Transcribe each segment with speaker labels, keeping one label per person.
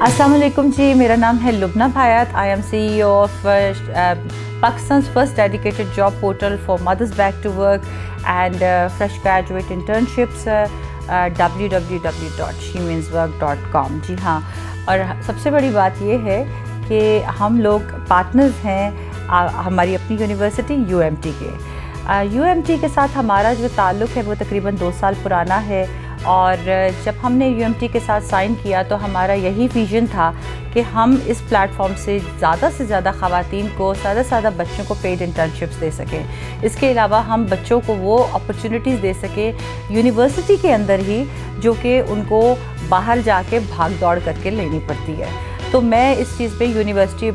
Speaker 1: अस्सलाम वालेकुम जी, मेरा नाम है Lubna Bhayat. I am CEO of Pakistan's first dedicated job portal for mothers back to work and fresh graduate internships, www.shemeanswork.com. जी हाँ, और सबसे बड़ी बात ये है कि हम लोग पार्टनर्स हैं हमारी अपनी यूनिवर्सिटी UMT के. UMT के साथ हमारा जो ताल्लुक़ है वो तकरीबन 2 साल पुराना है, और जब हमने UMT के साथ साइन किया तो हमारा यही विज़न था कि हम इस प्लेटफॉर्म से ज़्यादा ख़वातीन को ज़्यादा बच्चों को पेड इंटर्नशिप्स दे सकें. इसके अलावा हम बच्चों को वो अपॉर्चुनिटीज़ दे सकें यूनिवर्सिटी के अंदर ही जो कि उनको बाहर जाके भाग दौड़ करके लेनी पड़ती है. तो मैं इस चीज़ पे यूनिवर्सिटी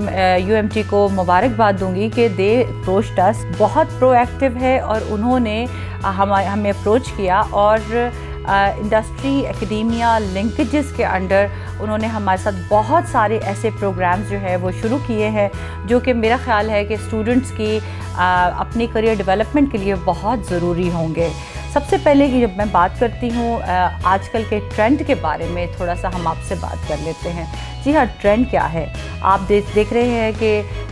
Speaker 1: UMT को मुबारकबाद दूंगी कि दे अप्रोच्ड अस, बहुत प्रोएक्टिव है और उन्होंने हमें अप्रोच किया और इंडस्ट्री एकेडेमिया लिंकेजेस के अंडर उन्होंने हमारे साथ बहुत सारे ऐसे प्रोग्राम्स जो है वो शुरू किए हैं जो कि मेरा ख़्याल है कि स्टूडेंट्स की अपनी करियर डेवलपमेंट के लिए बहुत ज़रूरी होंगे. सबसे पहले कि जब मैं बात करती हूँ आजकल के ट्रेंड के बारे में, थोड़ा सा हम आपसे बात कर लेते हैं. जी हाँ, ट्रेंड क्या है? आप देख रहे हैं कि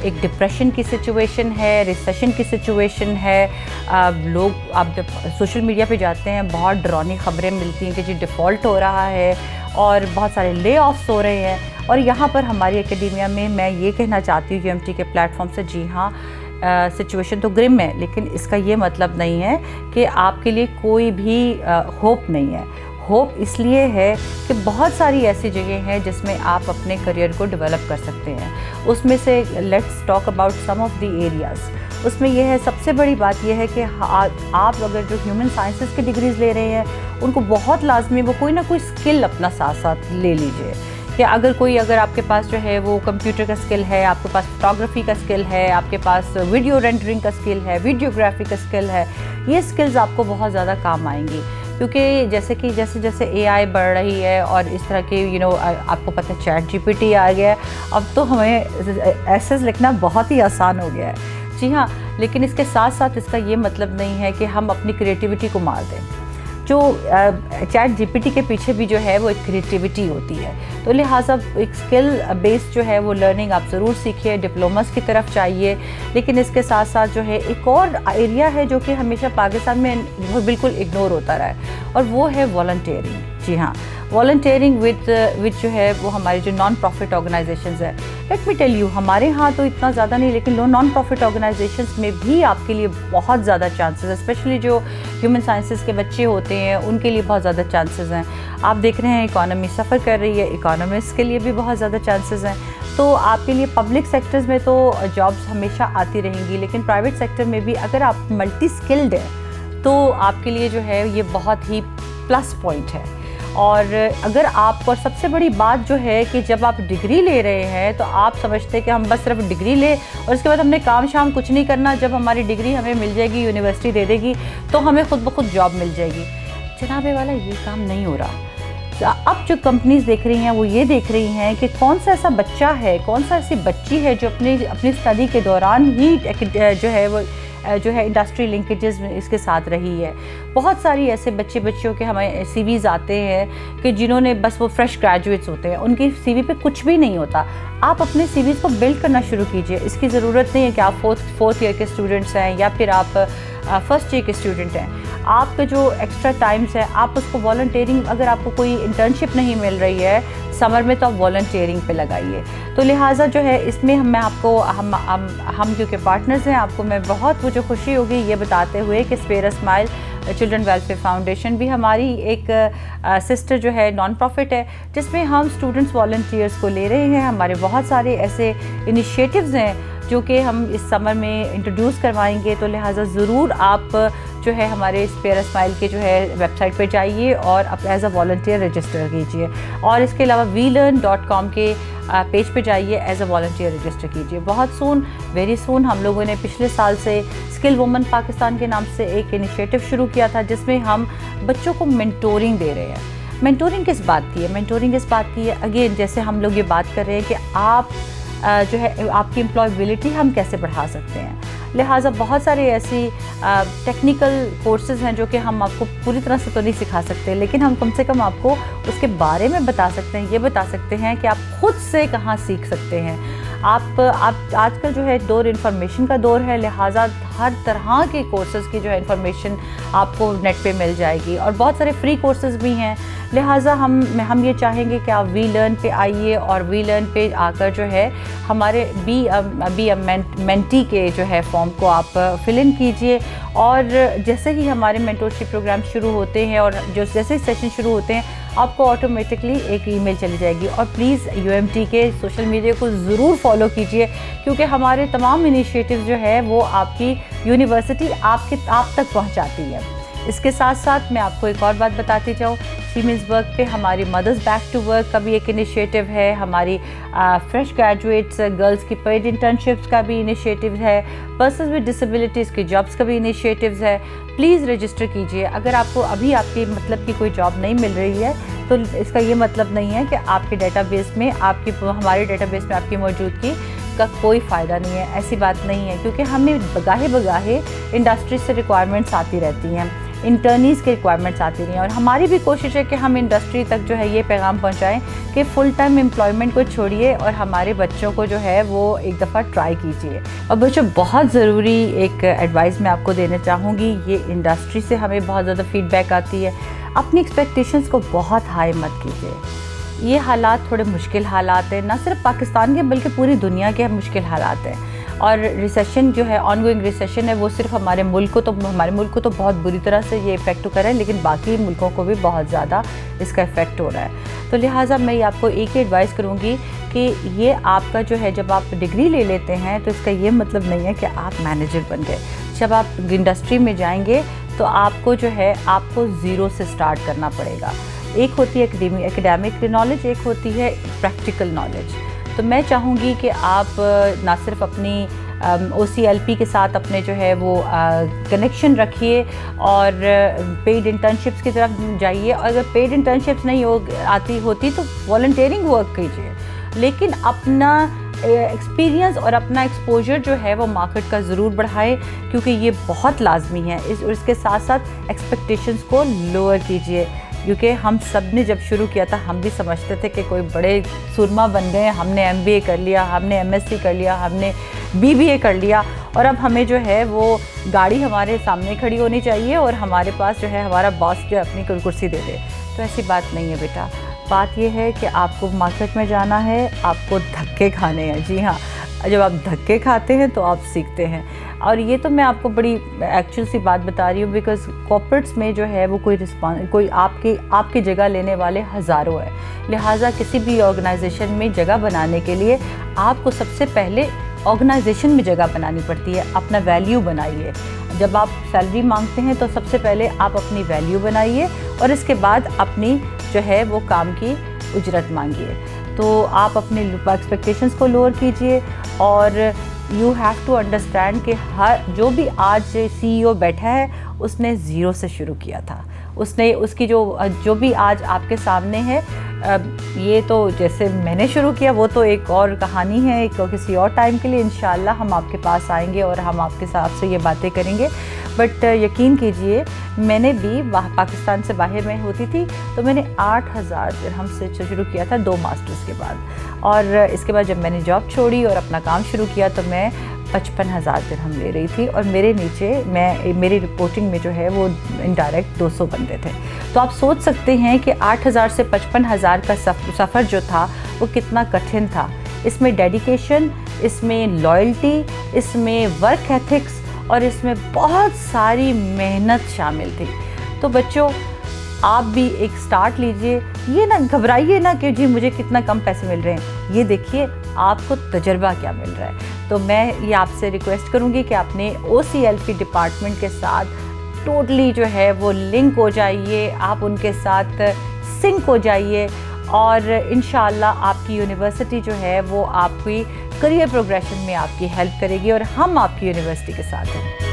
Speaker 1: एक डिप्रेशन की सिचुएशन है, रिसेशन की सिचुएशन है. लोग आप जब सोशल मीडिया पे जाते हैं बहुत डरावनी खबरें मिलती हैं कि जी डिफ़ॉल्ट हो रहा है और बहुत सारे ले ऑफ्स हो रहे हैं. और यहाँ पर हमारी एकेडेमिया में मैं ये कहना चाहती हूँ UMT के प्लेटफॉर्म से, जी हाँ सिचुएशन तो ग्रिम है, लेकिन इसका ये मतलब नहीं है कि आपके लिए कोई भी होप नहीं है. होप इसलिए है कि बहुत सारी ऐसी जगह हैं जिसमें आप अपने करियर को डेवलप कर सकते हैं. उसमें से let's talk about some of the areas. उसमें यह है, सबसे बड़ी बात यह है कि आप अगर जो ह्यूमन साइंसेस की डिग्रीज़ ले रहे हैं उनको बहुत लाजमी वो कोई ना कोई स्किल अपना साथ साथ ले लीजिए. कि अगर आपके पास जो है वो कंप्यूटर का स्किल है, आपके पास फोटोग्राफी का स्किल है, आपके पास वीडियो रेंडरिंग का स्किल है, वीडियोग्राफी का स्किल है, ये स्किल्स आपको बहुत ज़्यादा काम आएंगी. क्योंकि जैसे AI बढ़ रही है और इस तरह के आपको पता है ChatGPT आ गया है, अब तो हमें एसेस लिखना बहुत ही आसान हो गया है. जी हाँ, लेकिन इसके साथ साथ इसका ये मतलब नहीं है कि हम अपनी क्रिएटिविटी को मार दें. जो ChatGPT के पीछे भी जो है वो एक क्रिएटिविटी होती है. तो लिहाजा एक स्किल बेस्ड जो है वो लर्निंग आप ज़रूर सीखिए, डिप्लोमास की तरफ चाहिए. लेकिन इसके साथ साथ जो है एक और एरिया है जो कि हमेशा पाकिस्तान में बिल्कुल इग्नोर होता रहा है, और वो है वॉलंटियरिंग. जी हाँ, वॉलंटियरिंग विद जो है वो हमारी जो नॉन प्रॉफिट ऑर्गेनाइजेशंस है. लेट मी टेल यू, हमारे यहाँ तो इतना ज़्यादा नहीं, लेकिन नॉन प्रॉफिट ऑर्गेनाइजेशंस में भी आपके लिए बहुत ज़्यादा चांसेस, स्पेशली जो ह्यूमन साइंसेस के बच्चे होते हैं उनके लिए बहुत ज़्यादा चांसेस हैं. आप देख रहे हैं इकॉनमी सफ़र कर रही है, इकॉनमिस्ट के लिए भी बहुत ज़्यादा चांसेस हैं. तो आपके लिए पब्लिक सेक्टर्स में तो जॉब्स हमेशा आती रहेंगी, लेकिन प्राइवेट सेक्टर में भी अगर आप मल्टी स्किल्ड हैं तो आपके लिए जो है ये बहुत ही प्लस पॉइंट है. और अगर आपको, और सबसे बड़ी बात जो है कि जब आप डिग्री ले रहे हैं तो आप समझते हैं कि हम बस सिर्फ डिग्री ले और उसके बाद हमने काम शाम कुछ नहीं करना, जब हमारी डिग्री हमें मिल जाएगी, यूनिवर्सिटी दे देगी तो हमें खुद ब खुद जॉब मिल जाएगी. जनाबे वाला ये काम नहीं हो रहा. अब जो कंपनीज़ देख रही हैं वो ये देख रही हैं कि कौन सा ऐसा बच्चा है, कौन सा ऐसी बच्ची है जो अपनी स्टडी के दौरान ही जो है इंडस्ट्री लिंकेजेस इसके साथ रही है. बहुत सारी ऐसे बच्चियों के हमें CVs आते हैं कि जिन्होंने बस वो फ्रेश ग्रेजुएट्स होते हैं, उनकी CV पे कुछ भी नहीं होता. आप अपने CVs को बिल्ड करना शुरू कीजिए. इसकी ज़रूरत नहीं है कि आप फोर्थ ईयर के स्टूडेंट्स हैं या फिर आप फर्स्ट ईयर के स्टूडेंट हैं. आपका जो एक्स्ट्रा टाइम्स है आप उसको वॉलंटियरिंग, अगर आपको कोई इंटर्नशिप नहीं मिल रही है समर में तो आप वॉलंटियरिंग पे लगाइए. तो लिहाजा जो है इसमें मैं आपको हम क्योंकि पार्टनर्स हैं, आपको मैं बहुत मुझे खुशी होगी ये बताते हुए कि spare a smile children welfare foundation भी हमारी एक सिस्टर जो है नॉन प्रॉफिट है, जिसमें हम स्टूडेंट्स वॉलंटियर्स को ले रहे हैं. हमारे बहुत सारे ऐसे इनिशिएटिव्स हैं जो कि हम इस समर में इंट्रोड्यूस करवाएंगे. तो लिहाजा ज़रूर आप जो है हमारे स्पेयर अ स्माइल के जो है वेबसाइट पे जाइए और आप एज अ वॉलंटियर रजिस्टर कीजिए. और इसके अलावा WeLearn.com के पेज पे जाइए, एज अ वॉलंटियर रजिस्टर कीजिए. बहुत वेरी सून हम लोगों ने पिछले साल से स्किल वुमन पाकिस्तान के नाम से एक इनिशिएटिव शुरू किया था जिसमें हम बच्चों को मेंटोरिंग दे रहे हैं. मेंटोरिंग किस बात की है? मेंटोरिंग इस बात की है, अगेन जैसे हम लोग ये बात कर रहे हैं कि आप जो है आपकी एम्प्लॉयबिलिटी हम कैसे बढ़ा सकते हैं. لہٰذا بہت سارے ایسی ٹیکنیکل کورسز ہیں جو کہ ہم آپ کو پوری طرح سے تو نہیں سکھا سکتے، لیکن ہم کم سے کم آپ کو اس کے بارے میں بتا سکتے ہیں، یہ بتا سکتے ہیں کہ آپ خود سے کہاں سیکھ سکتے ہیں۔ آپ آج کل جو ہے دور انفارمیشن کا دور ہے، لہٰذا ہر طرح کے کورسز کی جو ہے انفارمیشن آپ کو نیٹ پہ مل جائے گی، اور بہت سارے فری کورسز بھی ہیں۔ لہٰذا ہم یہ چاہیں گے کہ آپ وی لرن پہ آئیے، اور وی لرن پہ آ کر جو ہے ہمارے بی مینٹی کے جو ہے فارم کو آپ فل ان کیجئے، اور جیسے ہی ہمارے مینٹورشپ پروگرام شروع ہوتے ہیں اور جیسے ہی سیشن شروع ہوتے ہیں آپ کو آٹومیٹکلی ایک ای میل چلی جائے گی۔ اور پلیز UMT کے سوشل میڈیا کو ضرور فالو کیجئے، کیونکہ ہمارے تمام انیشیٹیوز جو ہے وہ آپ کی یونیورسٹی آپ تک پہنچاتی ہے۔ اس کے ساتھ ساتھ میں آپ کو ایک اور بات بتاتی جاؤں، سیمنز ورک پہ ہماری مدرز بیک ٹو ورک کا بھی ایک انیشیٹو ہے، ہماری فریش گریجویٹس گرلز کی پیڈ انٹرنشپس کا بھی انیشیٹو ہے، پرسنز ود ڈسیبلٹیز کی جابس کا بھی انیشیٹوز ہے۔ پلیز رجسٹر کیجئے۔ اگر آپ کو ابھی آپ کی مطلب کی کوئی جاب نہیں مل رہی ہے تو اس کا یہ مطلب نہیں ہے کہ آپ کے ڈیٹا بیس میں ہمارے ڈیٹا بیس میں آپ کی موجودگی کا کوئی فائدہ نہیں ہے، ایسی بات نہیں ہے، کیونکہ ہمیں بگاہے انڈسٹری سے ریکوائرمنٹس آتی رہتی ہیں، انٹرنیز کے ریکوائرمنٹس آتی رہی ہیں، اور ہماری بھی کوشش ہے کہ ہم انڈسٹری تک جو ہے یہ پیغام پہنچائیں کہ فل ٹائم امپلائمنٹ کو چھوڑیے اور ہمارے بچوں کو جو ہے وہ ایک دفعہ ٹرائی کیجیے۔ اور بچوں بہت ضروری ایک ایڈوائز میں آپ کو دینا چاہوں گی، یہ انڈسٹری سے ہمیں بہت زیادہ فیڈ بیک آتی ہے، اپنی ایکسپیکٹیشنز کو بہت ہائی مت کیجیے۔ یہ حالات تھوڑے مشکل حالات ہیں، نہ صرف پاکستان کے بلکہ پوری دنیا کے مشکل حالات ہیں، اور ریسیشن جو ہے آن گوئنگ ریسیشن ہے وہ صرف ہمارے ملک کو تو بہت بری طرح سے یہ افیکٹ کر رہا ہے، لیکن باقی ملکوں کو بھی بہت زیادہ اس کا افیکٹ ہو رہا ہے۔ تو لہٰذا میں آپ کو ایک ہی ایڈوائز کروں گی کہ یہ آپ کا جو ہے جب آپ ڈگری لے لیتے ہیں تو اس کا یہ مطلب نہیں ہے کہ آپ مینیجر بن گئے۔ جب آپ انڈسٹری میں جائیں گے تو آپ کو جو ہے آپ کو زیرو سے سٹارٹ کرنا پڑے گا۔ ایک ہوتی ہے اکیڈیمک نالج، ایک ہوتی ہے پریکٹیکل نالج۔ تو میں چاہوں گی کہ آپ نہ صرف اپنی OCLP کے ساتھ اپنے جو ہے وہ کنیکشن رکھیے اور پیڈ انٹرنشپس کی طرف جائیے، اور اگر پیڈ انٹرنشپس نہیں ہوتی تو والنٹیئرنگ ورک کیجیے، لیکن اپنا ایکسپیرینس اور اپنا ایکسپوجر جو ہے وہ مارکیٹ کا ضرور بڑھائے، کیونکہ یہ بہت لازمی ہے۔ اس کے ساتھ ساتھ ایکسپیکٹیشنز کو لوور کیجیے، کیونکہ ہم سب نے جب شروع کیا تھا ہم بھی سمجھتے تھے کہ کوئی بڑے سرما بن گئے، ہم نے MBA کر لیا، ہم نے MSc کر لیا، ہم نے BBA کر لیا، اور اب ہمیں جو ہے وہ گاڑی ہمارے سامنے کھڑی ہونی چاہیے اور ہمارے پاس جو ہے ہمارا باس جو اپنی کرسی دے دے۔ تو ایسی بات نہیں ہے بیٹا، بات یہ ہے کہ آپ کو مارکیٹ میں جانا ہے، آپ کو دھکے کھانے ہیں۔ جی ہاں، جب آپ دھکے کھاتے ہیں تو آپ سیکھتے ہیں، اور یہ تو میں آپ کو بڑی ایکچوئل سی بات بتا رہی ہوں، بیکاز کارپوریٹس میں جو ہے وہ کوئی آپ کی جگہ لینے والے ہزاروں ہیں۔ لہٰذا کسی بھی آرگنائزیشن میں جگہ بنانے کے لیے آپ کو سب سے پہلے آرگنائزیشن میں جگہ بنانی پڑتی ہے، اپنا ویلیو بنائیے۔ جب آپ سیلری مانگتے ہیں تو سب سے پہلے آپ اپنی ویلیو بنائیے، اور اس کے بعد اپنی جو ہے وہ کام کی اجرت مانگیے۔ تو آپ اپنے ایکسپیکٹیشنز کو لوور کیجیے، اور یو ہیو ٹو انڈرسٹینڈ کہ جو بھی آج CEO بیٹھا ہے اس نے زیرو سے شروع کیا تھا، اس کی جو بھی آج آپ کے سامنے ہے، یہ تو جیسے میں نے شروع کیا وہ تو ایک اور کہانی ہے، ایک کسی اور ٹائم کے لیے انشاءاللہ ہم آپ کے پاس آئیں گے اور ہم آپ کے ساتھ سے یہ باتیں کریں گے۔ بٹ یقین کیجئے میں نے بھی پاکستان سے باہر میں ہوتی تھی تو میں نے 8,000 درہم سے چلو کیا تھا 2 ماسٹرز کے بعد، اور اس کے بعد جب میں نے جاب چھوڑی اور اپنا کام شروع کیا تو میں 55,000 درہم لے رہی تھی، اور میرے نیچے میری رپورٹنگ میں جو ہے وہ انڈائریکٹ 200 بندے تھے۔ تو آپ سوچ سکتے ہیں کہ 8,000 سے 55,000 کا سفر جو تھا وہ کتنا کٹھن تھا۔ اس میں ڈیڈیکیشن، اس میں لائلٹی، اس میں ورک ایتھکس، اور اس میں بہت ساری محنت شامل تھی۔ تو بچوں آپ بھی ایک سٹارٹ لیجئے، یہ نہ گھبرائیے نہ کہ جی مجھے کتنا کم پیسے مل رہے ہیں، یہ دیکھیے آپ کو تجربہ کیا مل رہا ہے۔ تو میں یہ آپ سے ریکویسٹ کروں گی کہ اپنے OCLP ڈپارٹمنٹ کے ساتھ ٹوٹلی جو ہے وہ لنک ہو جائیے، آپ ان کے ساتھ سنک ہو جائیے، اور انشاءاللہ آپ کی یونیورسٹی جو ہے وہ آپ کی کریئر پروگریشن میں آپ کی ہیلپ کرے گی، اور ہم آپ کی یونیورسٹی کے ساتھ ہیں۔